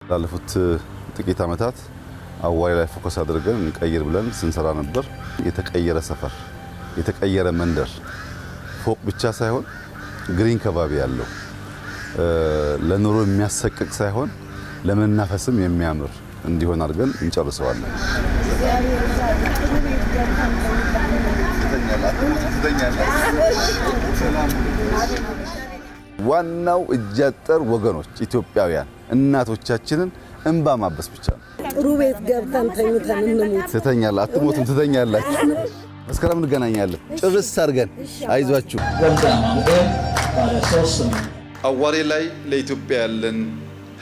ላለፉት ጥቂት ዓመታት አዋሪ ላይ ፎከስ አድርገን እንቀይር ብለን ስንሰራ ነበር። የተቀየረ ሰፈር፣ የተቀየረ መንደር፣ ፎቅ ብቻ ሳይሆን ግሪን ከባቢ ያለው ለኑሮ የሚያሰቅቅ ሳይሆን ለመናፈስም የሚያምር እንዲሆን አድርገን እንጨርሰዋለን። ዋናው እጃጠር ወገኖች ኢትዮጵያውያን እናቶቻችንን እንባ ማበስ ብቻ ነው። ጥሩ ቤት ገብተን ተኝተን እንሞት። ትተኛላችሁ፣ አትሞቱም፣ ትተኛላችሁ። መስከረም እንገናኛለን። ጭርስ አድርገን አይዟችሁ። አዋሪ ላይ ለኢትዮጵያ ያለን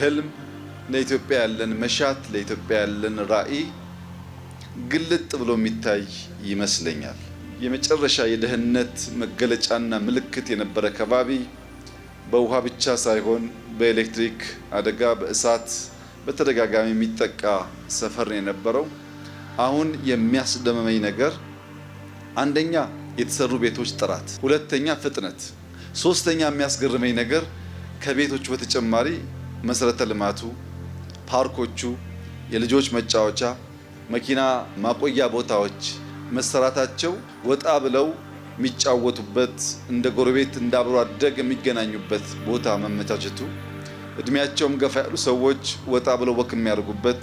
ህልም፣ ለኢትዮጵያ ያለን መሻት፣ ለኢትዮጵያ ያለን ራዕይ ግልጥ ብሎ የሚታይ ይመስለኛል። የመጨረሻ የደህንነት መገለጫና ምልክት የነበረ ከባቢ በውሃ ብቻ ሳይሆን በኤሌክትሪክ አደጋ፣ በእሳት በተደጋጋሚ የሚጠቃ ሰፈር ነው የነበረው። አሁን የሚያስደመመኝ ነገር አንደኛ የተሰሩ ቤቶች ጥራት፣ ሁለተኛ ፍጥነት፣ ሶስተኛ የሚያስገርመኝ ነገር ከቤቶቹ በተጨማሪ መሰረተ ልማቱ፣ ፓርኮቹ፣ የልጆች መጫወቻ፣ መኪና ማቆያ ቦታዎች መሰራታቸው ወጣ ብለው የሚጫወቱበት እንደ ጎረቤት እንደ አብሮ አደግ የሚገናኙበት ቦታ መመቻቸቱ፣ እድሜያቸውም ገፋ ያሉ ሰዎች ወጣ ብለው ወክ የሚያደርጉበት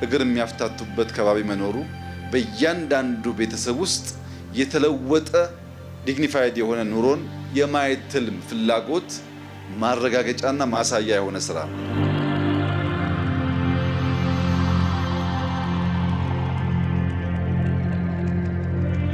እግር የሚያፍታቱበት ከባቢ መኖሩ በእያንዳንዱ ቤተሰብ ውስጥ የተለወጠ ዲግኒፋይድ የሆነ ኑሮን የማየት ትልም ፍላጎት ማረጋገጫና ማሳያ የሆነ ስራ ነው።